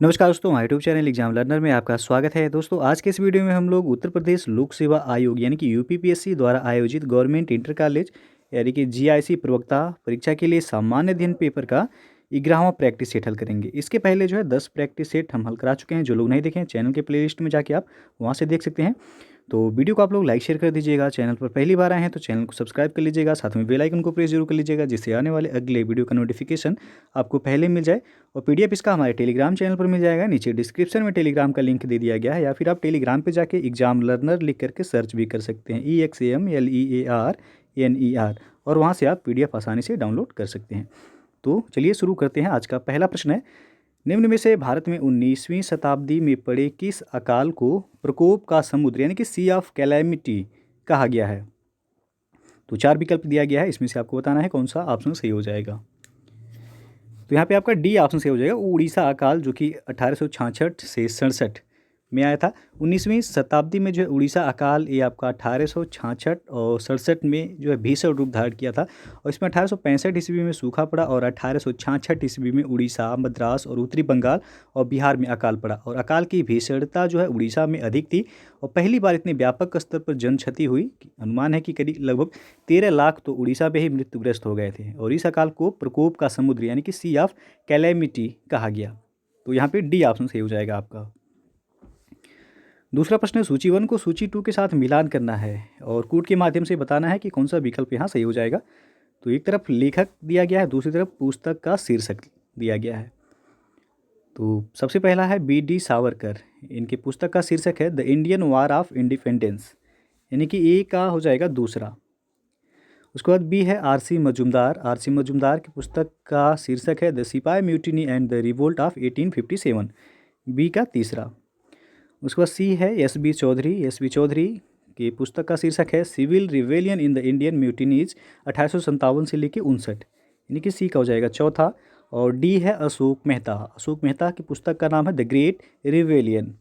नमस्कार दोस्तों, हमारे यूट्यूब चैनल एग्जाम लर्नर में आपका स्वागत है। दोस्तों, आज के इस वीडियो में हम लोग उत्तर प्रदेश लोक सेवा आयोग यानी कि यूपीपीएससी द्वारा आयोजित गवर्नमेंट इंटर कॉलेज यानी कि जीआईसी प्रवक्ता परीक्षा के लिए सामान्य अध्ययन पेपर का 11वां प्रैक्टिस सेट हल करेंगे। इसके पहले जो है 10 प्रैक्टिस सेट हम हल करा चुके हैं। जो लोग नहीं देखें, चैनल के प्लेलिस्ट में जाके आप वहाँ से देख सकते हैं। तो वीडियो को आप लोग लाइक शेयर कर दीजिएगा। चैनल पर पहली बार आए हैं तो चैनल को सब्सक्राइब कर लीजिएगा, साथ में बेल आइकन को प्रेस जरूर कर लीजिएगा, जिससे आने वाले अगले वीडियो का नोटिफिकेशन आपको पहले मिल जाए। और पीडीएफ इसका हमारे टेलीग्राम चैनल पर मिल जाएगा। नीचे डिस्क्रिप्शन में टेलीग्राम का लिंक दे दिया गया है, या फिर आप टेलीग्राम पे जाके एग्जाम लर्नर लिख करके सर्च भी कर सकते हैं, EXAMLEARNER, और वहाँ से आप पीडीएफ आसानी से डाउनलोड कर सकते हैं। तो चलिए शुरू करते हैं। आज का पहला प्रश्न है, निम्न में से भारत में 19वीं शताब्दी में पड़े किस अकाल को प्रकोप का समुद्र यानी कि सी ऑफ कैलेमिटी कहा गया है? तो 4 विकल्प दिया गया है, इसमें से आपको बताना है कौन सा ऑप्शन सही हो जाएगा। तो यहाँ पे आपका डी ऑप्शन सही हो जाएगा, उड़ीसा अकाल, जो कि 1866 से 67 में आया था। 19वीं शताब्दी में जो है उड़ीसा अकाल, ये आपका 1866 और 67 में जो है भीषण रूप धारण किया था। और इसमें 1865 ईस्वी में सूखा पड़ा, और 1866 ईस्वी में उड़ीसा, मद्रास और उत्तरी बंगाल और बिहार में अकाल पड़ा। और अकाल की भीषणता जो है उड़ीसा में अधिक थी, और पहली बार इतने व्यापक स्तर पर जन क्षति हुई। अनुमान है कि करीब लगभग 13 लाख तो उड़ीसा में ही मृत्युग्रस्त हो गए थे। और इस अकाल को प्रकोप का समुद्र यानी कि सी ऑफ कैलेमिटी कहा गया। तो यहाँ पे डी ऑप्शन सही हो जाएगा आपका। दूसरा प्रश्न है, सूची 1 को सूची 2 के साथ मिलान करना है और कूट के माध्यम से बताना है कि कौन सा विकल्प यहाँ सही हो जाएगा। तो एक तरफ लेखक दिया गया है, दूसरी तरफ पुस्तक का शीर्षक दिया गया है। तो सबसे पहला है बी.डी. सावरकर, इनकी पुस्तक का शीर्षक है the Indian war of independence, यानी कि ए का हो जाएगा दूसरा। उसके बाद बी है आर.सी. मजूमदार, आर.सी. मजूमदार की पुस्तक का शीर्षक है the sipahi mutiny and the revolt of 1857, B का तीसरा। उसके बाद सी है एस.बी. चौधरी, एस.बी. चौधरी की पुस्तक का शीर्षक है civil rebellion in the Indian mutinies 1857 से लेकर 59, यानी कि सी का हो जाएगा चौथा। और डी है अशोक मेहता, अशोक मेहता की पुस्तक का नाम है द ग्रेट रिवेलियन,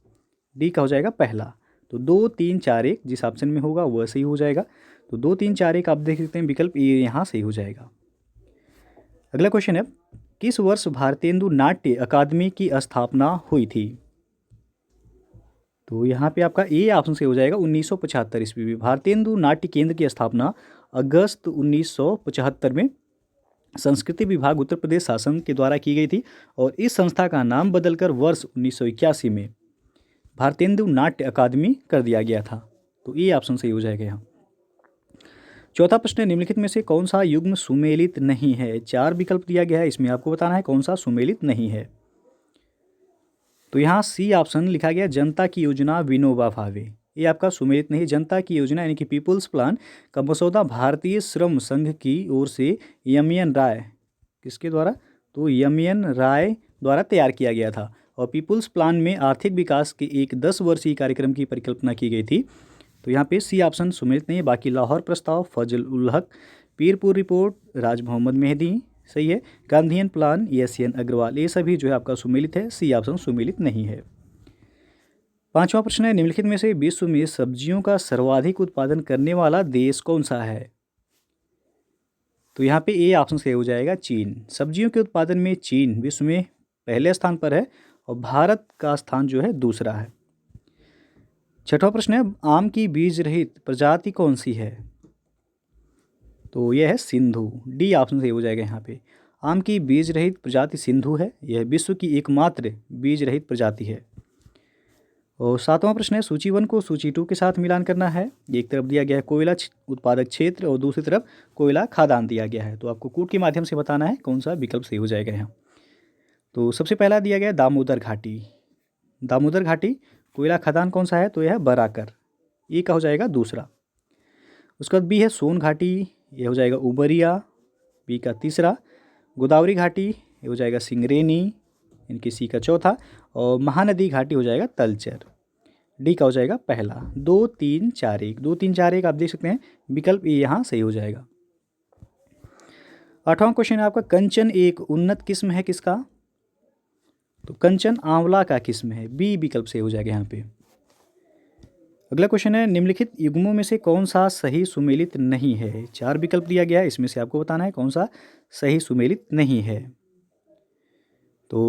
डी का हो जाएगा पहला। तो 2, 3, 4, 1 जिस ऑप्शन में होगा वह सही हो जाएगा। तो 2, 3, 4, 1 आप देख सकते हैं, विकल्प ये यहाँ सही हो जाएगा। अगला क्वेश्चन है, किस वर्ष भारतेंदु नाट्य अकादमी की स्थापना हुई थी? तो यहाँ पे आपका ए ऑप्शन से हो जाएगा 1975 ईस्वी में। भारतेंदु नाट्य केंद्र की स्थापना अगस्त 1975 में संस्कृति विभाग उत्तर प्रदेश शासन के द्वारा की गई थी, और इस संस्था का नाम बदलकर वर्ष 1981 में भारतेंदु नाट्य अकादमी कर दिया गया था। तो ए ऑप्शन सही हो जाएगा यहाँ। चौथा प्रश्न है, निम्नलिखित में से कौन सा युग्म सुमेलित नहीं है? 4 विकल्प दिया गया है, इसमें आपको बताना है कौन सा सुमेलित नहीं है। तो यहाँ सी ऑप्शन लिखा गया जनता की योजना विनोबा भावे, ये आपका सुमेलित नहीं। जनता की योजना यानी कि पीपुल्स प्लान का मसौदा भारतीय श्रम संघ की ओर से यमयन राय, किसके द्वारा? तो यमयन राय द्वारा तैयार किया गया था। और पीपुल्स प्लान में आर्थिक विकास के एक 10 वर्षीय कार्यक्रम की परिकल्पना की गई थी। तो यहाँ पे सी ऑप्शन सुमेलित नहीं है। बाकी लाहौर प्रस्ताव, फजल उल हक, पीरपुर रिपोर्ट, राज मोहम्मद मेहदी सही है, गांधीयन प्लान, एस.एन. अग्रवाल, ये सभी जो है आपका सुमेलित है। सी ऑप्शन सुमेलित नहीं है। पांचवा प्रश्न है, निम्नलिखित में से विश्व में सब्जियों का सर्वाधिक उत्पादन करने वाला देश कौन सा है? तो यहाँ पे ए ऑप्शन सही हो जाएगा चीन। सब्जियों के उत्पादन में चीन विश्व में पहले स्थान पर है, और भारत का स्थान जो है दूसरा है। छठवां प्रश्न है, आम की बीज रहित प्रजाति कौन सी है? तो यह है सिंधु, डी ऑप्शन सही हो जाएगा यहाँ पे। आम की बीज रहित प्रजाति सिंधु है, यह विश्व की एकमात्र बीज रहित प्रजाति है। और सातवां प्रश्न है, सूची 1 को सूची 2 के साथ मिलान करना है। एक तरफ दिया गया है कोयला उत्पादक क्षेत्र, और दूसरी तरफ कोयला खदान दिया गया है। तो आपको कूट के माध्यम से बताना है कौन सा विकल्प सही हो जाएगा यहाँ। तो सबसे पहला दिया गया है दामोदर घाटी, दामोदर घाटी कोयला खदान कौन सा है? तो यह है बराकर, ये का हो जाएगा दूसरा। उसके बाद बी है सोन घाटी, ये हो जाएगा उबरिया, बी का तीसरा। गोदावरी घाटी ये हो जाएगा सिंगरेनी, इनकी सी का चौथा। और महानदी घाटी हो जाएगा तलचर, डी का हो जाएगा पहला। 2, 3, 4, 1, 2, 3, 4, 1 आप देख सकते हैं, विकल्प ए यहाँ सही हो जाएगा। आठवां क्वेश्चन है आपका, कंचन एक उन्नत किस्म है किसका? तो कंचन आंवला का किस्म है, बी विकल्प सही हो जाएगा यहाँ पे। अगला क्वेश्चन है, निम्नलिखित युग्मों में से कौन सा सही सुमेलित नहीं है? 4 विकल्प दिया गया है, इसमें से आपको बताना है कौन सा सही सुमेलित नहीं है। तो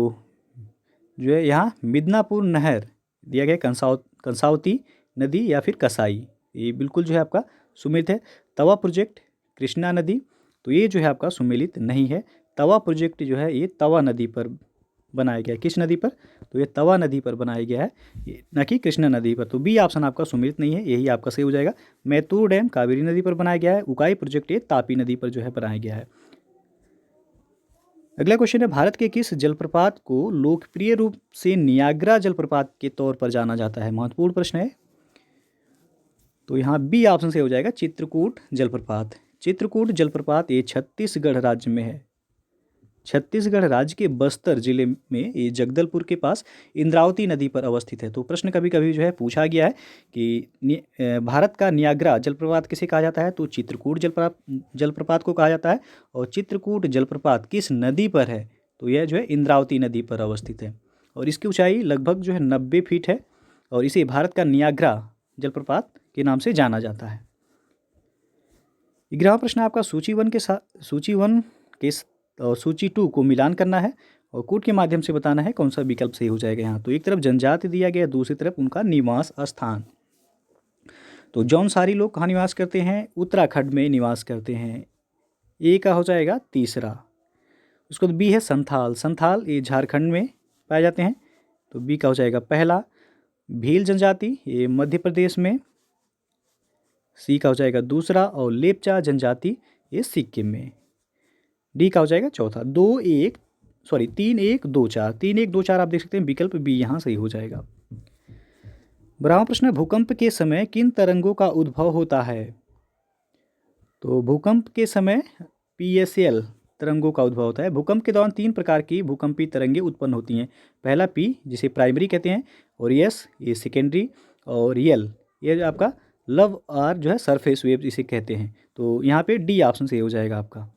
जो है यहाँ मिदनापुर नहर दिया गया, कंसावती नदी या फिर कसाई, ये बिल्कुल जो है आपका सुमेलित है। तवा प्रोजेक्ट, कृष्णा नदी, तो ये जो है आपका सुमेलित नहीं है। तवा प्रोजेक्ट जो है ये तवा नदी पर बनाया गया है। किस नदी पर? तो ये तवा नदी पर बनाया गया है, न कि कृष्णा नदी पर। तो बी ऑप्शन आपका सुमेलित नहीं है, यही आपका सही हो जाएगा। मैतूर डैम कावेरी नदी पर बनाया गया है। उकाई प्रोजेक्ट ये तापी नदी पर जो है बनाया गया है। अगला क्वेश्चन है, भारत के किस जलप्रपात को लोकप्रिय रूप से नियाग्रा जलप्रपात के तौर पर जाना जाता है? महत्वपूर्ण प्रश्न है। तो यहाँ बी ऑप्शन से हो जाएगा, चित्रकूट जलप्रपात। चित्रकूट जलप्रपात ये छत्तीसगढ़ राज्य में है। छत्तीसगढ़ राज्य के बस्तर जिले में ये जगदलपुर के पास इंद्रावती नदी पर अवस्थित है। तो प्रश्न कभी कभी जो है पूछा गया है कि भारत का नियाग्रा जलप्रपात किसे कहा जाता है? तो चित्रकूट जलप्रपात को कहा जाता है। और चित्रकूट जलप्रपात किस नदी पर है? तो यह जो है इंद्रावती नदी पर अवस्थित है और इसकी ऊंचाई लगभग जो है 90 फीट है और इसे भारत का नियाग्रा जलप्रपात के नाम से जाना जाता है। 11वां प्रश्न आपका, सूची वन के और सूची 2 को मिलान करना है और कोड के माध्यम से बताना है कौन सा विकल्प सही हो जाएगा। यहाँ तो एक तरफ जनजाति दिया गया, दूसरी तरफ उनका निवास स्थान। तो जौनसारी लोग कहाँ निवास करते हैं? उत्तराखंड में निवास करते हैं। ए का हो जाएगा तीसरा। उसके बाद बी है संथाल। संथाल ये झारखंड में पाए जाते हैं, तो बी का हो जाएगा पहला। भील जनजाति ये मध्य प्रदेश में, सी का हो जाएगा दूसरा। और लेपचा जनजाति ये सिक्किम में, डी का हो जाएगा चौथा। 3 1 2 4 3 1 2 4 आप देख सकते हैं, विकल्प बी यहाँ सही हो जाएगा। 12वां प्रश्न, भूकंप के समय किन तरंगों का उद्भव होता है? तो भूकंप के समय PSL तरंगों का उद्भव होता है। भूकंप के दौरान 3 प्रकार की भूकंपीय तरंगें उत्पन्न होती हैं। पहला P जिसे प्राइमरी कहते हैं, और S ये सेकेंडरी, और L ये जो आपका लव आर जो है सरफेस वेव इसे कहते हैं। तो यहाँ पे डी ऑप्शन सही हो जाएगा आपका।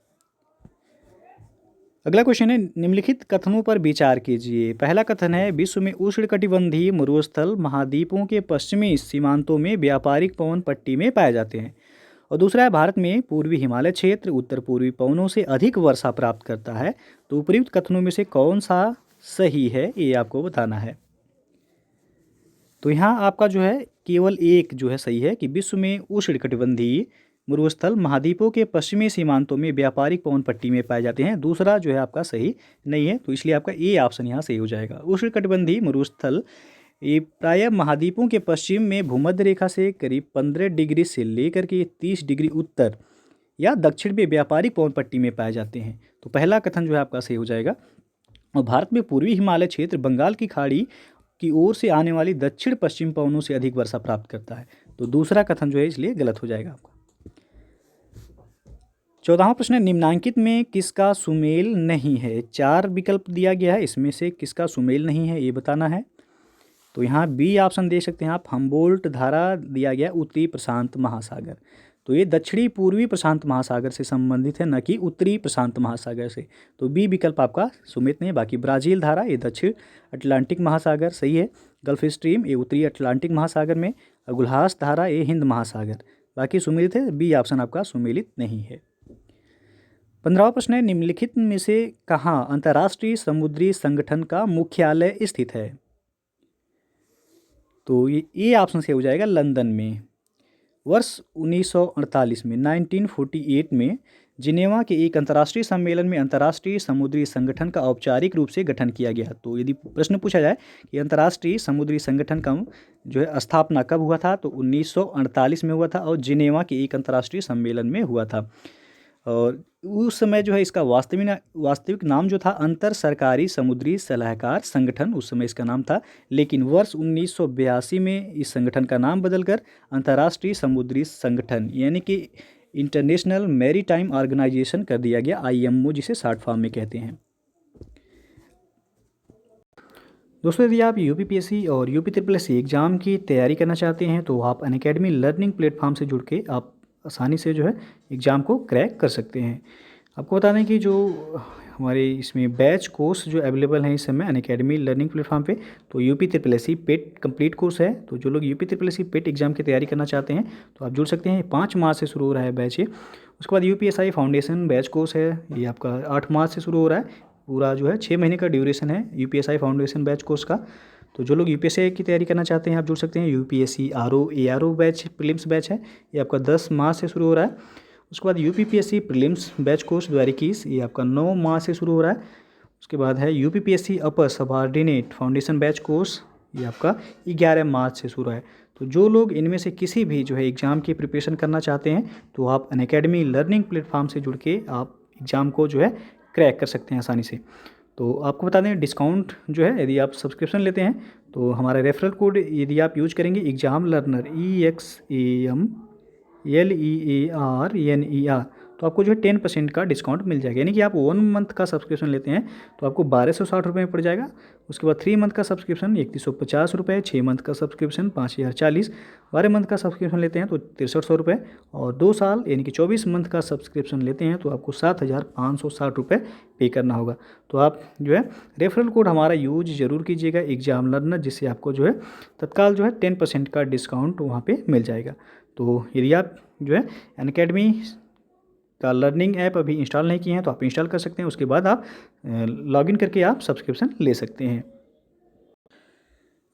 अगला क्वेश्चन है, निम्नलिखित कथनों पर विचार कीजिए। पहला कथन है, विश्व में उष्णकटिबंधीय मरुस्थल महाद्वीपों के पश्चिमी सीमांतों में व्यापारिक पवन पट्टी में पाए जाते हैं। और दूसरा है, भारत में पूर्वी हिमालय क्षेत्र उत्तर पूर्वी पवनों से अधिक वर्षा प्राप्त करता है। तो उपयुक्त कथनों में से कौन सा सही है, ये आपको बताना है। तो यहाँ आपका जो है केवल एक जो है सही है कि विश्व में उष्णकटिबंधीय मरुस्थल महाद्वीपों के पश्चिमी सीमांतों में व्यापारिक पवन पट्टी में पाए जाते हैं। दूसरा जो है आपका सही नहीं है, तो इसलिए आपका ए ऑप्शन यहाँ सही हो जाएगा। उष्णकटिबंधीय मरुस्थल ये प्रायः महाद्वीपों के पश्चिम में भूमध्य रेखा से करीब 15 डिग्री से लेकर के 30 डिग्री उत्तर या दक्षिण में व्यापारिक पवन पट्टी में पाए जाते हैं। तो पहला कथन जो है आपका सही हो जाएगा। और भारत में पूर्वी हिमालय क्षेत्र बंगाल की खाड़ी की ओर से आने वाली दक्षिण पश्चिम पवनों से अधिक वर्षा प्राप्त करता है। तो दूसरा कथन जो है इसलिए गलत हो जाएगा आपका। 14वां प्रश्न है, निम्नांकित में किसका सुमेल नहीं है? 4 विकल्प दिया गया है, इसमें से किसका सुमेल नहीं है ये बताना है। तो यहाँ बी ऑप्शन दे सकते हैं आप, हम्बोल्ट धारा दिया गया उत्तरी प्रशांत महासागर। तो ये दक्षिणी पूर्वी प्रशांत महासागर से संबंधित है, न कि उत्तरी प्रशांत महासागर से। तो बी विकल्प आपका सुमेलित नहीं है। बाकी ब्राज़ील धारा ये दक्षिण अटलांटिक महासागर सही है। गल्फ स्ट्रीम ये उत्तरी अटलांटिक महासागर में। गुल्हास धारा ये हिंद महासागर, बाकी सुमेलित है। बी ऑप्शन आपका सुमेलित नहीं है। 15वां प्रश्न है, निम्नलिखित में से कहाँ अंतर्राष्ट्रीय समुद्री संगठन का मुख्यालय स्थित है? तो ये ऑप्शन से हो जाएगा लंदन में। वर्ष 1948 में 1948 में जिनेवा के एक अंतर्राष्ट्रीय सम्मेलन में अंतर्राष्ट्रीय समुद्री संगठन का औपचारिक रूप से गठन किया गया। तो यदि प्रश्न पूछा जाए कि अंतर्राष्ट्रीय समुद्री संगठन का जो है स्थापना कब हुआ था, तो 1948 में हुआ था और जिनेवा के एक अंतर्राष्ट्रीय सम्मेलन में हुआ था। और उस समय जो है इसका वास्तविक नाम जो था अंतर सरकारी समुद्री सलाहकार संगठन, उस समय इसका नाम था। लेकिन वर्ष 1982 में इस संगठन का नाम बदलकर अंतर्राष्ट्रीय समुद्री संगठन यानी कि इंटरनेशनल मैरीटाइम ऑर्गेनाइजेशन कर दिया गया, IMO जिसे शॉर्ट फॉर्म में कहते हैं। दोस्तों, यदि आप UPPSC और UPSSC एग्ज़ाम की तैयारी करना चाहते हैं तो आप अनअकैडमी लर्निंग प्लेटफॉर्म से जुड़ के आप आसानी से जो है एग्ज़ाम को क्रैक कर सकते हैं। आपको बता दें कि जो हमारे इसमें बैच कोर्स जो अवेलेबल हैं इस समय अनअकैडमी लर्निंग प्लेटफॉर्म पे, तो UPSSC पेट कंप्लीट कोर्स है। तो जो लोग UPSSC पेट एग्ज़ाम की तैयारी करना चाहते हैं तो आप जुड़ सकते हैं। 5 मार्च से शुरू हो रहा है बैच ये। उसके बाद UPSI फाउंडेशन बैच कोर्स है, ये आपका 8 मार्च से शुरू हो रहा है। पूरा जो है 6 महीने का ड्यूरेशन है यूपीएसआई फाउंडेशन बैच कोर्स का। तो जो लोग यूपीएससी की तैयारी करना चाहते हैं आप जुड़ सकते हैं। UPSC RO ARO batch prelims batch है, ये आपका 10 मार्च से शुरू हो रहा है। उसके बाद यूपीपीएससी प्रीलिम्स बैच कोर्स 2021, ये आपका 9 मार्च से शुरू हो रहा है। उसके बाद है यूपीपीएससी अपर सबऑर्डिनेट फाउंडेशन बैच कोर्स, ये आपका 11 मार्च से शुरू है। तो जो लोग इनमें से किसी भी जो है एग्ज़ाम की प्रिपरेशन करना चाहते हैं तो आप अनअकैडमी लर्निंग प्लेटफॉर्म से जुड़ के आप एग्ज़ाम को जो है क्रैक कर सकते हैं आसानी से। तो आपको बता दें डिस्काउंट जो है यदि आप सब्सक्रिप्शन लेते हैं तो हमारा रेफरल कोड यदि आप यूज करेंगे एग्जाम लर्नर EXAMLEARNER, तो आपको जो है 10% का डिस्काउंट मिल जाएगा। यानी कि आप 1 मंथ का सब्सक्रिप्शन लेते हैं तो आपको 1260 रुपये में पड़ जाएगा। उसके बाद 3 मंथ का सब्सक्रिप्शन 3150 रुपये, 6 मंथ का सब्सक्रिप्शन 5040, 12 मंथ का सब्सक्रिप्शन लेते हैं तो 6300 रुपये, और 2 साल यानी कि 24 मंथ का सब्सक्रिप्शन लेते हैं तो आपको 7560 रुपये पे करना होगा। तो आप जो है रेफरल कोड हमारा यूज ज़रूर कीजिएगा एग्जाम लर्नर, जिससे आपको जो है तत्काल जो है 10% का डिस्काउंट वहाँ पे मिल जाएगा। तो यदि आप जो है अनअकैडमी का लर्निंग ऐप अभी इंस्टॉल नहीं किए हैं तो आप इंस्टॉल कर सकते हैं। उसके बाद आप लॉगिन करके आप सब्सक्रिप्शन ले सकते हैं।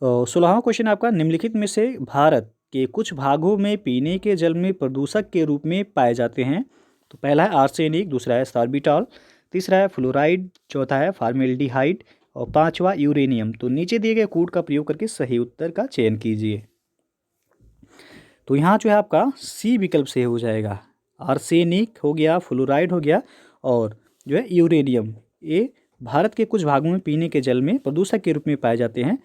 16वां क्वेश्चन आपका, निम्नलिखित में से भारत के कुछ भागों में पीने के जल में प्रदूषक के रूप में पाए जाते हैं। तो पहला है आर्सेनिक, दूसरा है सॉर्बिटॉल, तीसरा है फ्लोराइड, चौथा है फॉर्मेल्डिहाइड और पांचवा यूरेनियम। तो नीचे दिए गए कोड का प्रयोग करके सही उत्तर का चयन कीजिए। तो यहाँ जो है आपका सी विकल्प से हो जाएगा। आर्सेनिक हो गया, फ्लोराइड हो गया और जो है यूरेनियम, ये भारत के कुछ भागों में पीने के जल में प्रदूषक के रूप में पाए जाते हैं।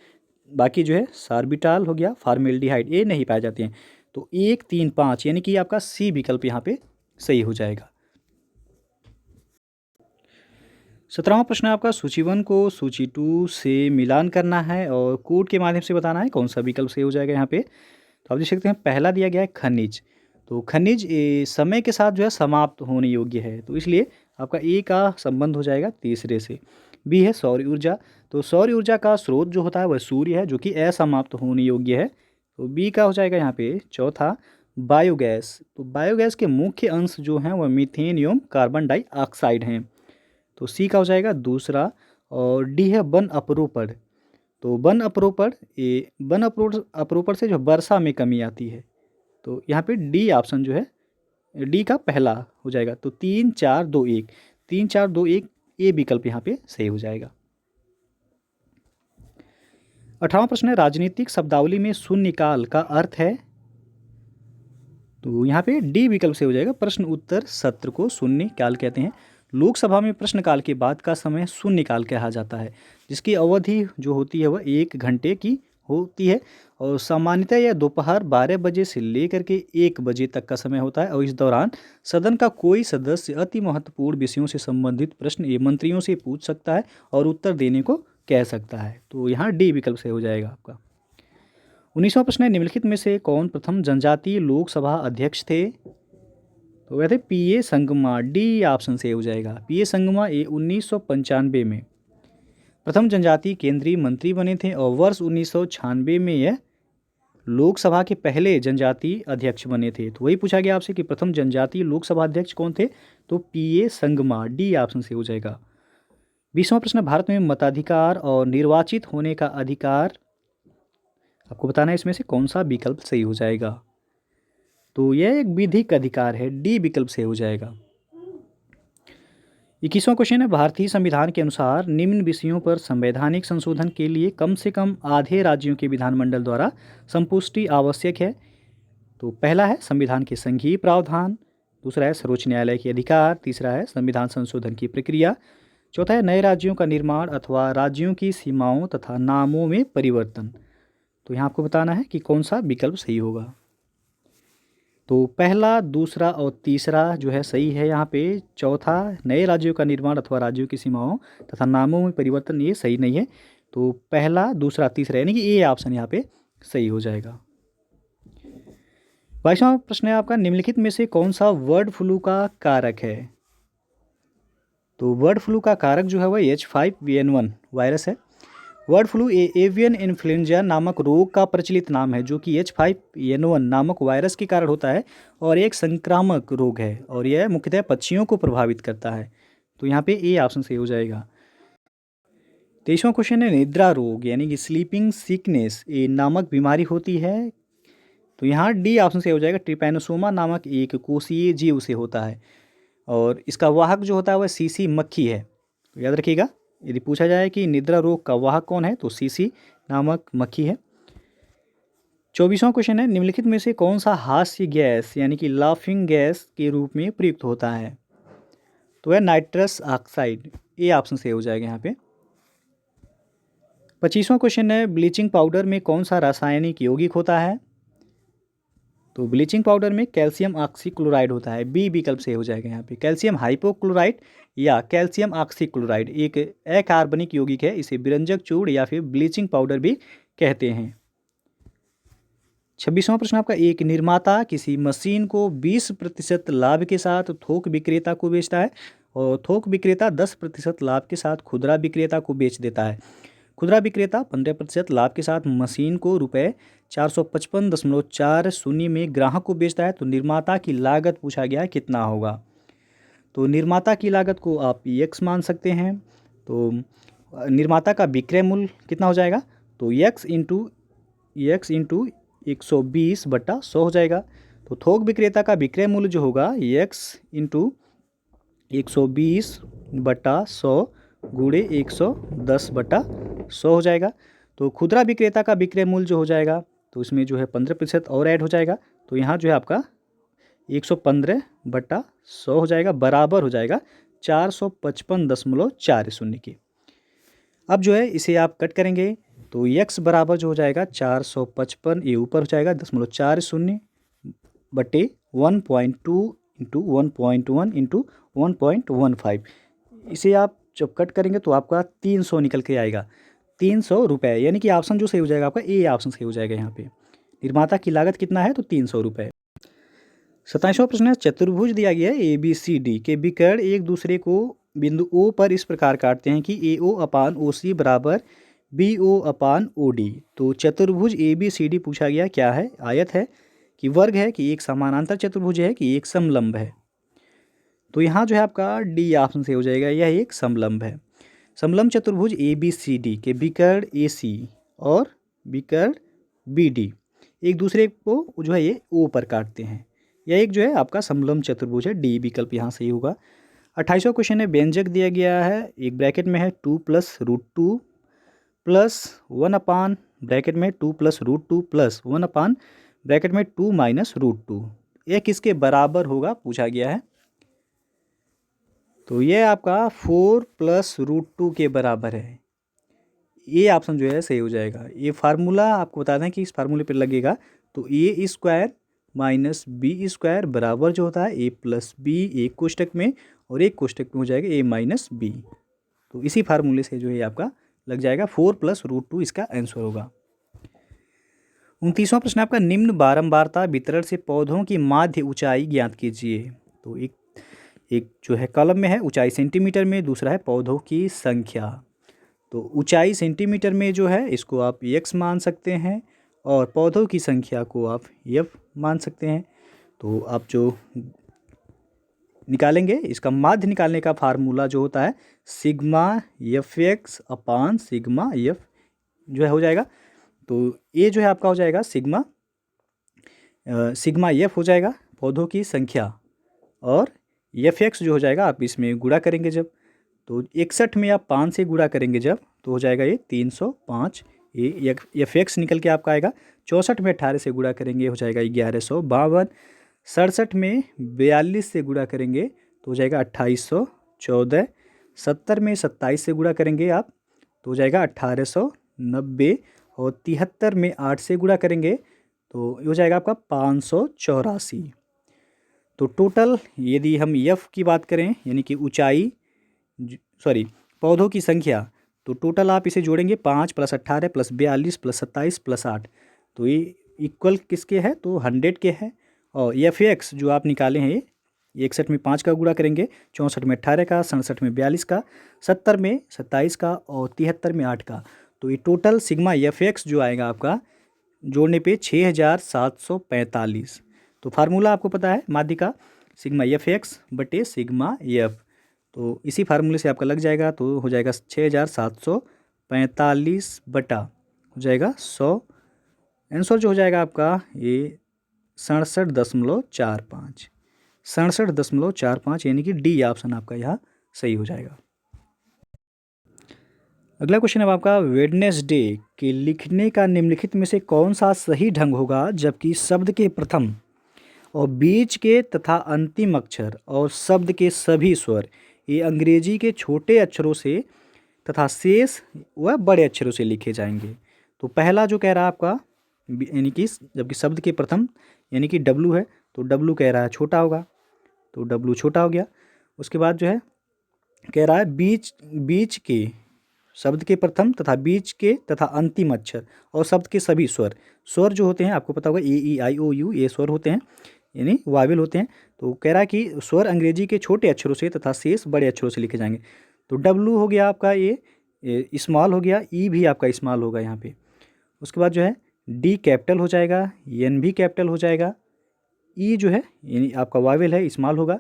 बाकी जो है सॉर्बिटॉल हो गया, फॉर्मेल्डिहाइड, ये नहीं पाए जाते हैं। तो 1, 3, 5 यानी कि आपका सी विकल्प यहाँ पे सही हो जाएगा। 17वां प्रश्न आपका, सूची 1 को सूची 2 से मिलान करना है और कोड के माध्यम से बताना है कौन सा विकल्प सही हो जाएगा यहाँ पे। तो आप देख सकते हैं पहला दिया गया है खनिज। तो खनिज समय के साथ जो है समाप्त होने योग्य है, तो इसलिए आपका ए का संबंध हो जाएगा तीसरे से। बी है सौर ऊर्जा। तो सौर ऊर्जा का स्रोत जो होता है वह सूर्य है, जो कि असमाप्त होने योग्य है। तो बी का हो जाएगा यहाँ पे चौथा बायोगैस। तो बायोगैस के मुख्य अंश जो हैं वह मीथेन एवं कार्बन डाइऑक्साइड हैं। तो सी का हो जाएगा दूसरा। और डी है वन अपरोपण। तो वन अपरोपण, ये वन अपरोपण से जो वर्षा में कमी आती है। तो यहाँ पे डी ऑप्शन जो है डी का पहला हो जाएगा। तो 3, 4, 2, 1, 3, 4, 2, 1 ये विकल्प यहाँ पे सही हो जाएगा। 18वां प्रश्न है, राजनीतिक शब्दावली में शून्यकाल का अर्थ है। तो यहाँ पे डी विकल्प से हो जाएगा। प्रश्न उत्तर सत्र को शून्यकाल कहते हैं। लोकसभा में प्रश्नकाल के बाद का समय शून्यकाल कहा जाता है, जिसकी अवधि जो होती है वह 1 घंटे की होती है और सामान्यतः यह दोपहर 12 बजे से लेकर के 1 बजे तक का समय होता है। और इस दौरान सदन का कोई सदस्य अति महत्वपूर्ण विषयों से संबंधित प्रश्न ये मंत्रियों से पूछ सकता है और उत्तर देने को कह सकता है। तो यहाँ डी विकल्प से हो जाएगा आपका। 19वां प्रश्न है, निम्नलिखित में से कौन प्रथम जनजातीय लोकसभा अध्यक्ष थे। तो वह थे पीए संगमा। डी ऑप्शन से हो जाएगा। पीए संगमा ये 1995 में प्रथम जनजातीय केंद्रीय मंत्री बने थे और वर्ष 1996 में यह लोकसभा के पहले जनजातीय अध्यक्ष बने थे। तो वही पूछा गया आपसे कि प्रथम जनजातीय लोकसभा अध्यक्ष कौन थे। तो पीए संगमा, डी ऑप्शन से हो जाएगा। 20वां प्रश्न, भारत में मताधिकार और निर्वाचित होने का अधिकार, आपको बताना है इसमें से कौन सा विकल्प सही हो जाएगा। तो यह एक विधिक अधिकार है, डी विकल्प से हो जाएगा। 21वां क्वेश्चन है, भारतीय संविधान के अनुसार निम्न विषयों पर संवैधानिक संशोधन के लिए कम से कम आधे राज्यों के विधानमंडल द्वारा संपुष्टि आवश्यक है। तो पहला है संविधान के संघीय प्रावधान, दूसरा है सर्वोच्च न्यायालय के अधिकार, तीसरा है संविधान संशोधन की प्रक्रिया, चौथा है नए राज्यों का निर्माण अथवा राज्यों की सीमाओं तथा नामों में परिवर्तन। तो यहाँ आपको बताना है कि कौन सा विकल्प सही होगा। तो पहला, दूसरा और तीसरा जो है सही है यहाँ पे। चौथा नए राज्यों का निर्माण अथवा राज्यों की सीमाओं तथा नामों में परिवर्तन, ये सही नहीं है। तो पहला, दूसरा, तीसरा यानी कि ये ऑप्शन यहाँ पे सही हो जाएगा। 22वां प्रश्न है आपका, निम्नलिखित में से कौन सा बर्ड फ्लू का कारक है। तो बर्ड फ्लू का कारक जो है वह H5N1 वायरस है। बर्ड फ्लू एवियन इन्फ्लुएंजा नामक रोग का प्रचलित नाम है, जो कि H5N1 नामक वायरस के कारण होता है और एक संक्रामक रोग है और यह मुख्यतः पक्षियों को प्रभावित करता है। तो यहाँ पे ए ऑप्शन सही हो जाएगा। 23वां क्वेश्चन है निद्रा रोग यानी कि स्लीपिंग सिकनेस ये नामक बीमारी होती है। तो यहाँ डी ऑप्शन से हो जाएगा, ट्रिपैनोसोमा नामक एक कोशीय जीव से होता है और इसका वाहक जो होता है वह सीसी मक्खी है। तो याद रखिएगा, यदि पूछा जाए कि निद्रा रोग का वाहक कौन है तो सीसी नामक मक्खी है। 24वां क्वेश्चन है निम्नलिखित में से कौन सा हास्य गैस यानी कि लाफिंग गैस के रूप में प्रयुक्त होता है। तो है नाइट्रस ऑक्साइड, ए ऑप्शन से हो जाएगा यहाँ पे। 25वां क्वेश्चन है ब्लीचिंग पाउडर में कौन सा रासायनिक यौगिक होता है। तो ब्लीचिंग पाउडर में कैल्शियम ऑक्सीक्लोराइड होता है, बी विकल्प से हो जाएगा यहाँ पे। कैल्शियम हाइपोक्लोराइड या कैल्शियम ऑक्सीक्लोराइड एक अकार्बनिक यौगिक है, इसे विरंजक चूर्ण या फिर ब्लीचिंग पाउडर भी कहते हैं। 26वां प्रश्न आपका, एक निर्माता किसी मशीन को 20% लाभ के साथ थोक विक्रेता को बेचता है और थोक विक्रेता 10% लाभ के साथ खुदरा विक्रेता को बेच देता है। खुदरा विक्रेता 15% लाभ के साथ मशीन को ₹455.40 में ग्राहक को बेचता है। तो निर्माता की लागत पूछा गया है कितना होगा। तो निर्माता की लागत को आप एक्स मान सकते हैं। तो निर्माता का विक्रय मूल्य कितना हो जाएगा, तो एक्स इंटू 120/100 हो जाएगा। तो थोक विक्रेता का विक्रय मूल्य जो होगा एक्स इंटू 120/100 गुणे 110/100 हो जाएगा। तो खुदरा विक्रेता का विक्रय मूल्य जो हो जाएगा तो इसमें जो है 15% और ऐड हो जाएगा। तो यहाँ जो है आपका 115/100 हो जाएगा, बराबर हो जाएगा 455.40 के। अब जो है इसे आप कट करेंगे तो x बराबर जो हो जाएगा 455, ये ऊपर हो जाएगा 0.40/1.2 इंटू 1.1 इंटू 1.15। इसे आप जब कट करेंगे तो आपका 300 निकल के आएगा, 300 रुपये, यानी कि ऑप्शन जो सही हो जाएगा आपका ए ऑप्शन सही हो जाएगा। यहाँ पे निर्माता की लागत कितना है तो 300 रुपये। 27वां प्रश्न है चतुर्भुज दिया गया है ABCD के विकर्ण एक दूसरे को बिंदु O पर इस प्रकार काटते हैं कि AO/OC बराबर BO/OD। तो चतुर्भुज ABCD पूछा गया क्या है, आयत है कि वर्ग है कि एक समानांतर चतुर्भुज है कि एक समलंब है। तो यहाँ जो है आपका डी ऑप्शन से हो जाएगा, यह एक समलंब है। समलंब चतुर्भुज ABCD के विकर्ण AC और विकर्ण BD एक दूसरे को जो है ये O पर काटते हैं। यह एक जो है आपका समलंब चतुर्भुज है, डी विकल्प यहाँ सही होगा। 28वां क्वेश्चन है व्यंजक दिया गया है, एक ब्रैकेट में है 2 + √2 प्लस 1 अपान ब्रैकेट में 2 + √2 प्लस 1 अपान ब्रैकेट में 2 - √2, यह किसके बराबर होगा पूछा गया है। तो ये आपका 4 + √2 के बराबर है, ये ऑप्शन जो है सही हो जाएगा। ये फार्मूला आपको बता दें कि इस फार्मूले पर लगेगा तो A² - B² बराबर जो होता है A + B, एक कोष्टक में और एक कोष्टक में हो जाएगा A - B। तो इसी फार्मूले से जो है आपका लग जाएगा 4 + √2 इसका आंसर होगा। 29वां प्रश्न आपका, निम्न बारंबारता वितरण से पौधों की माध्य ऊंचाई ज्ञात कीजिए। तो एक जो है कॉलम में है ऊंचाई सेंटीमीटर में, दूसरा है पौधों की संख्या। तो ऊंचाई सेंटीमीटर में जो है इसको आप x मान सकते हैं और पौधों की संख्या को आप f मान सकते हैं। तो आप जो निकालेंगे इसका माध्य निकालने का फार्मूला जो होता है σFx/σf जो है हो जाएगा। तो ये जो है आपका हो जाएगा सिग्मा F हो जाएगा पौधों की संख्या, और Fx जो हो जाएगा आप इसमें गुणा करेंगे जब, तो 61 में आप 5 से गुणा करेंगे जब तो हो जाएगा ये 305। ये Fx निकल के आपका आएगा। 64 में 18 से गुणा करेंगे हो जाएगा 1152। 67 में 42 से गुणा करेंगे तो हो जाएगा 2814। 70 में 27 से गुणा करेंगे आप तो हो जाएगा 1890, और 73 में 8 से गुणा करेंगे तो हो जाएगा आपका 584। तो टोटल यदि हम F की बात करें यानी कि ऊंचाई पौधों की संख्या, तो टोटल आप इसे जोड़ेंगे 5 + 18 + 42 + 27 + 8, तो ये इक्वल किसके है तो 100 के हैं। और Fx जो आप निकाले हैं ये 61 में 5 का गुणा करेंगे, 64 में 18 का, 67 में 42 का, 70 में 27 का और 73 में 8 का। तो ये टोटल सिग्मा Fx जो आएगा आपका जोड़ने पे 6745। तो फार्मूला आपको पता है माध्य का सिग्मा Fx/सिग्मा F, तो इसी फार्मूले से आपका लग जाएगा तो हो जाएगा 6745 45 बटा हो जाएगा 100। आंसर जो हो जाएगा आपका ये 67.45, 67.45, यानी कि डी ऑप्शन आपका यहाँ सही हो जाएगा। अगला क्वेश्चन है आपका, वेडनेसडे के लिखने का निम्नलिखित में से कौन सा सही ढंग होगा जबकि शब्द के प्रथम और बीच के तथा अंतिम अक्षर और शब्द के सभी स्वर ये अंग्रेजी के छोटे अक्षरों से तथा शेष वह बड़े अक्षरों से लिखे जाएंगे। तो पहला जो कह रहा है आपका यानी कि जबकि शब्द के प्रथम यानी कि डब्लू है, तो डब्लू कह रहा है छोटा होगा, तो डब्लू छोटा हो गया। उसके बाद जो है कह रहा है बीच के शब्द के प्रथम तथा बीच के तथा अंतिम अक्षर और शब्द के सभी स्वर जो होते हैं आपको पता होगा, ए ई आई ओ यू, ये स्वर होते हैं यानी वावेल होते हैं। तो कह रहा है कि स्वर अंग्रेजी के छोटे अक्षरों से तथा शेष बड़े अक्षरों से लिखे जाएंगे। तो डब्लू हो गया आपका ये स्मॉल हो गया, ई भी आपका स्मॉल होगा यहाँ पे। उसके बाद जो है डी कैपिटल हो जाएगा, एन भी कैपिटल हो जाएगा, ई जो है यानी आपका वावेल है स्मॉल होगा,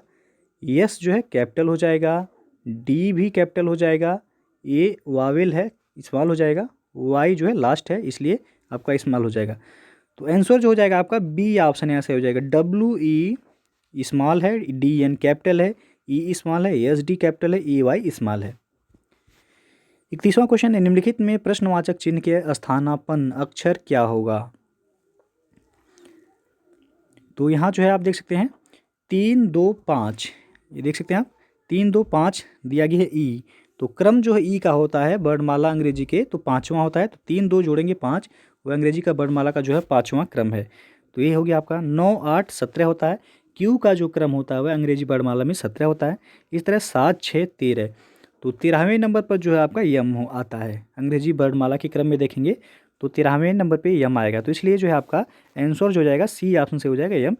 एस जो है कैपिटल हो जाएगा, डी भी कैपिटल हो जाएगा, ए वावेल है स्मॉल हो जाएगा, वाई जो है लास्ट है इसलिए आपका स्मॉल हो जाएगा। तो आंसर जो हो जाएगा आपका बी ऑप्शन यहाँ से हो जाएगा। डब्लू ई स्मॉल है, डी एन कैपिटल है, ई स्मॉल है, एस डी कैपिटल है, ई वाई स्मॉल है। 31वां क्वेश्चन है, निम्नलिखित में प्रश्नवाचक चिन्ह के स्थानापन्न अक्षर क्या होगा। तो यहाँ जो है आप देख सकते हैं 3 2 5, ये देख सकते हैं आप 3 2 5 दिया गया है ई। तो क्रम जो है ई का होता है वर्णमाला अंग्रेजी के तो 5वां होता है, तो 3 2 जोड़ेंगे 5, वो अंग्रेजी का वर्णमाला का जो है 5वां क्रम है। तो ये हो गया आपका 9 8 17 होता है, क्यू का जो क्रम होता है वह अंग्रेजी वर्णमाला में 17 होता है। इस तरह 7 6 13, तो 13वें नंबर पर जो है आपका यम आता है। अंग्रेजी वर्णमाला के क्रम में देखेंगे तो 13वें नंबर पे यम आएगा, तो इसलिए जो है आपका आंसर जो हो जाएगा सी ऑप्शन से हो जाएगा यम।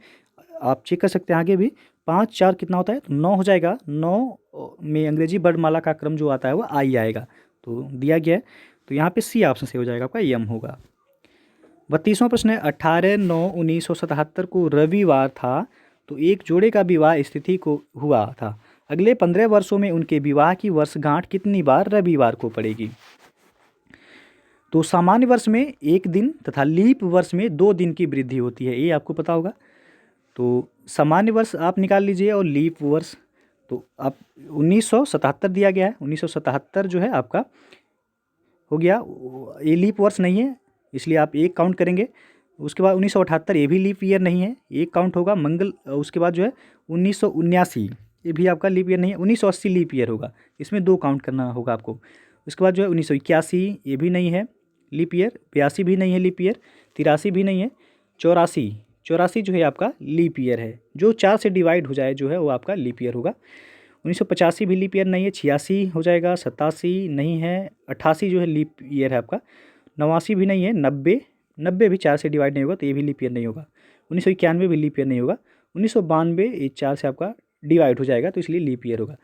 आप चेक कर सकते हैं आगे भी 5 4 कितना होता है, तो 9 हो जाएगा। 9 में अंग्रेजी वर्णमाला का क्रम जो आता है वो आई आएगा, तो दिया गया है, तो यहाँ पे सी ऑप्शन से हो जाएगा आपका यम होगा। 32वां प्रश्न है, 18/9/1977 को रविवार था, तो एक जोड़े का विवाह स्थिति को हुआ था। अगले 15 वर्षों में उनके विवाह की वर्षगांठ कितनी बार रविवार को पड़ेगी। तो सामान्य वर्ष में 1 दिन तथा लीप वर्ष में 2 दिन की वृद्धि होती है, ये आपको पता होगा। तो सामान्य वर्ष आप निकाल लीजिए और लीप वर्ष, तो आप 1977 दिया गया है, 1977 जो है आपका हो गया, ये लीप वर्ष नहीं है इसलिए आप एक काउंट करेंगे। उसके बाद 1978 ये भी लीप ईयर नहीं है, एक काउंट होगा। उसके बाद जो है 1979 ये भी आपका लीप ईयर नहीं है, 1980 लीप ईयर होगा, इसमें 2 काउंट करना होगा आपको। उसके बाद जो है 1981 ये भी नहीं है लीप ईयर, 82 भी नहीं है लीप ईयर, 83 भी नहीं है, 84 जो है आपका लीप ईयर है, जो 4 से डिवाइड हो जाए जो है वो आपका लीप ईयर होगा। 1985 भी लीप ईयर नहीं है, 86 हो जाएगा, 87 नहीं है, 88 जो है लीप ईयर है आपका, 89 भी नहीं है, 90 भी 4 से डिवाइड नहीं होगा तो ये भी लीप ईयर नहीं होगा, 1991 भी लीप ईयर नहीं होगा, 1992 ये 4 से आपका डिवाइड हो जाएगा तो इसलिए लीप ईयर होगा।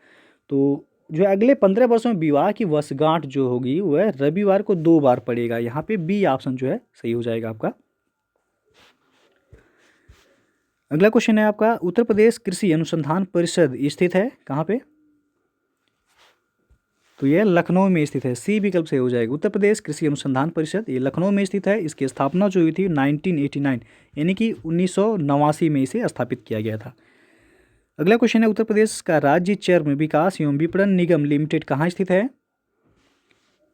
तो जो है अगले 15 वर्षों में विवाह की वर्षगांठ जो होगी वह रविवार को 2 बार पड़ेगा, यहाँ पे बी ऑप्शन जो है सही हो जाएगा आपका। अगला क्वेश्चन है आपका, उत्तर प्रदेश कृषि अनुसंधान परिषद स्थित है कहाँ पे। तो यह लखनऊ में स्थित है, सी विकल्प से हो जाएगा। उत्तर प्रदेश कृषि अनुसंधान परिषद ये लखनऊ में स्थित है। इसकी स्थापना जो हुई थी 1989 यानी कि 1989 में इसे स्थापित किया गया था। अगला क्वेश्चन है, उत्तर प्रदेश का राज्य चर्म विकास एवं विपणन निगम लिमिटेड कहाँ स्थित है।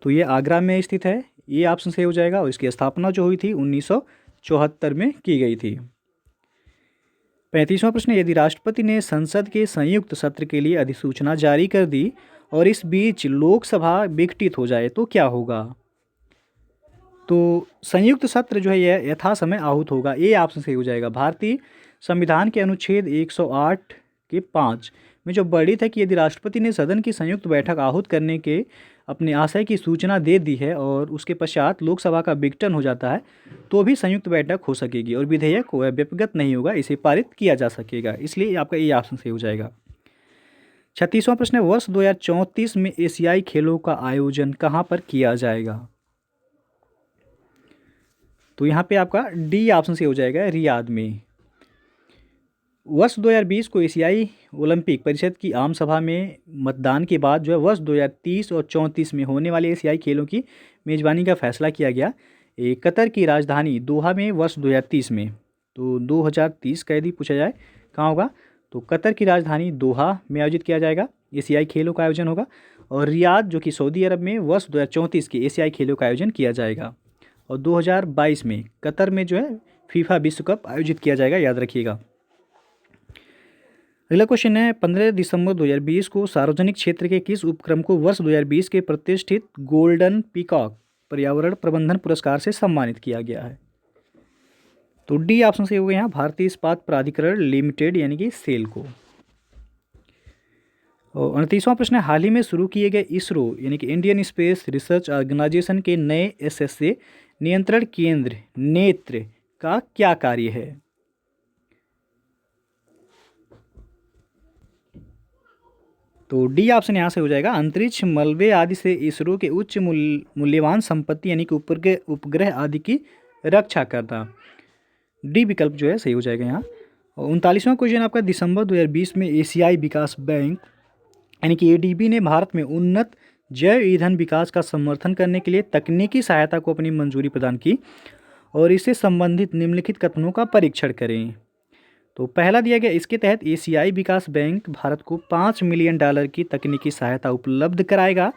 तो ये आगरा में स्थित है, ये ऑप्शन से हो जाएगा। और इसकी स्थापना जो हुई थी 1974 में की गई थी। 35वां प्रश्न, यदि राष्ट्रपति ने संसद के संयुक्त सत्र के लिए अधिसूचना जारी कर दी और इस बीच लोकसभा विघटित हो जाए तो क्या होगा। तो संयुक्त सत्र जो है यह यथा समय आहूत होगा, ये ऑप्शन से हो जाएगा। भारतीय संविधान के अनुच्छेद 108 के 5 में जो वर्णित है कि यदि राष्ट्रपति ने सदन की संयुक्त बैठक आहूत करने के अपने आशय की सूचना दे दी है और उसके पश्चात लोकसभा का विघटन हो जाता है तो भी संयुक्त बैठक हो सकेगी और विधेयक वह व्यक्तिगत नहीं होगा, इसे पारित किया जा सकेगा, इसलिए आपका ये ऑप्शन सही हो जाएगा। 36वां प्रश्न है, वर्ष 2034 में एशियाई खेलों का आयोजन कहाँ पर किया जाएगा। तो यहाँ पे आपका डी ऑप्शन से हो जाएगा, रियाद में। वर्ष 2020 को एशियाई ओलंपिक परिषद की आम सभा में मतदान के बाद जो है वर्ष 2030 और 34 में होने वाले एशियाई खेलों की मेज़बानी का फैसला किया गया। कतर की राजधानी दोहा में वर्ष 2030 में, तो 2030 का यदि पूछा जाए कहाँ होगा, तो कतर की राजधानी दोहा में आयोजित किया जाएगा, एशियाई खेलों का आयोजन होगा। और रियाद जो कि सऊदी अरब में वर्ष 2034 के एशियाई खेलों का आयोजन किया जाएगा। और 2022 में कतर में जो है फीफा विश्व कप आयोजित किया जाएगा, याद रखिएगा। अगला क्वेश्चन है 15 दिसंबर 2020 को सार्वजनिक क्षेत्र के किस उपक्रम को वर्ष 2020 के प्रतिष्ठित गोल्डन पीकॉक पर्यावरण प्रबंधन पुरस्कार से सम्मानित किया गया है? तो डी ऑप्शन से हो गया यहाँ भारतीय इस्पात प्राधिकरण लिमिटेड यानी कि सेल को। और 29वां प्रश्न है हाल ही में शुरू किए गए इसरो यानी कि इंडियन स्पेस रिसर्च ऑर्गेनाइजेशन के नए एसएसए नियंत्रण केंद्र नेत्र का क्या कार्य है? तो डी ऑप्शन यहाँ से हो जाएगा अंतरिक्ष मलबे आदि से इसरो के उच्च मूल्यवान संपत्ति यानी कि उपग्रह आदि की रक्षा करना। डी विकल्प जो है सही हो जाएगा यहाँ। और 39वां क्वेश्चन आपका दिसंबर 2020 में एशियाई विकास बैंक यानी कि एडीबी ने भारत में उन्नत जैव ईंधन विकास का समर्थन करने के लिए तकनीकी सहायता को अपनी मंजूरी प्रदान की और इससे संबंधित निम्नलिखित कथनों का परीक्षण करें। तो पहला दिया गया इसके तहत एशियाई विकास बैंक भारत को $5 मिलियन की तकनीकी सहायता उपलब्ध कराएगा।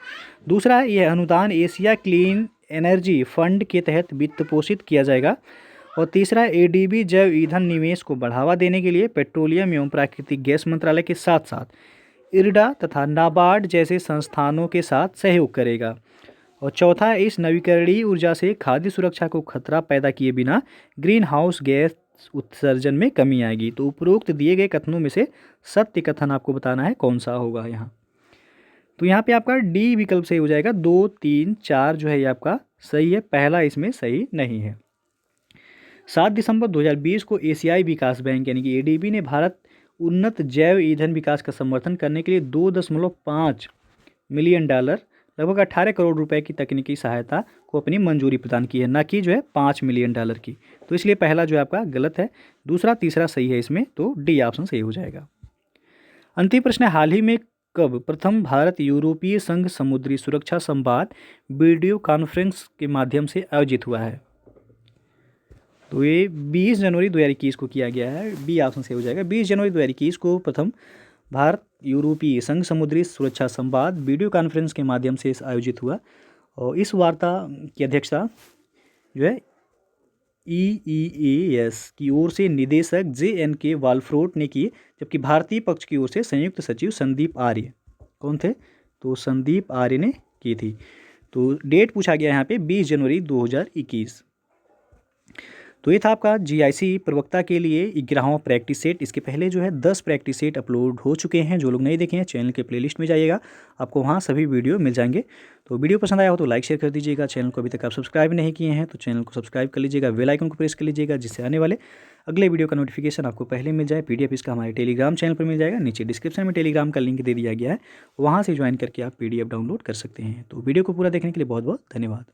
दूसरा यह अनुदान एशिया क्लीन एनर्जी फंड के तहत वित्त पोषित किया जाएगा। और तीसरा एडीबी जैव ईंधन निवेश को बढ़ावा देने के लिए पेट्रोलियम एवं प्राकृतिक गैस मंत्रालय के साथ साथ इरडा तथा नाबार्ड जैसे संस्थानों के साथ सहयोग करेगा। और चौथा इस नवीकरणीय ऊर्जा से खाद्य सुरक्षा को खतरा पैदा किए बिना ग्रीन हाउस गैस उत्सर्जन में कमी आएगी। तो उपरोक्त दिए गए कथनों में से सत्य कथन आपको बताना है कौन सा होगा यहाँ। तो यहाँ पे आपका डी विकल्प सही हो जाएगा। 2, 3, 4 जो है ये आपका सही है, पहला इसमें सही नहीं है। 7 दिसंबर 2020 को एशियाई विकास बैंक यानी कि एडीबी ने भारत उन्नत जैव ईंधन विकास का समर्थन करने के लिए $2.5 मिलियन लगभग 18 करोड़ रुपए की तकनीकी सहायता को अपनी मंजूरी प्रदान की है, ना कि जो है $5 मिलियन की। तो इसलिए पहला जो है आपका गलत है, दूसरा तीसरा सही है इसमें, तो डी ऑप्शन सही हो जाएगा। अंतिम प्रश्न है हाल ही में कब प्रथम भारत यूरोपीय संघ समुद्री सुरक्षा संवाद वीडियो कॉन्फ्रेंस के माध्यम से आयोजित हुआ है? तो ये 20 जनवरी 2021 को किया गया है, बी ऑप्शन से हो जाएगा। 20 जनवरी 2021 को प्रथम भारत यूरोपीय संघ समुद्री सुरक्षा संवाद वीडियो कॉन्फ्रेंस के माध्यम से आयोजित हुआ। और इस वार्ता की अध्यक्षता जो है EEAS की ओर से निदेशक JNK वाल्फ्रोट ने की, जबकि भारतीय पक्ष की ओर से संयुक्त सचिव संदीप आर्य कौन थे? तो संदीप आर्य ने की थी। तो डेट पूछा गया यहाँ पे 20 जनवरी 2021। तो ये था आपका GIC प्रवक्ता के लिए 11वां प्रैक्टिस सेट। इसके पहले जो है 10 प्रैक्टिस सेट अपलोड हो चुके हैं। जो लोग नहीं देखे हैं चैनल के प्लेलिस्ट में जाइएगा, आपको वहाँ सभी वीडियो मिल जाएंगे। तो वीडियो पसंद आया हो तो लाइक शेयर कर दीजिएगा। चैनल को अभी तक आप सब्सक्राइब नहीं किए हैं तो चैनल को सब्सक्राइब कर लीजिएगा, बेल आइकन को प्रेस कर लीजिएगा, जिससे आने वाले अगले वीडियो का नोटिफिकेशन आपको पहले मिल जाए। PDF इसका हमारे टेलीग्राम चैनल पर मिल जाएगा, नीचे डिस्क्रिप्शन में टेलीग्राम का लिंक दे दिया गया है, वहाँ से ज्वाइन करके आप PDF डाउनलोड कर सकते हैं। तो वीडियो को पूरा देखने के लिए बहुत बहुत धन्यवाद।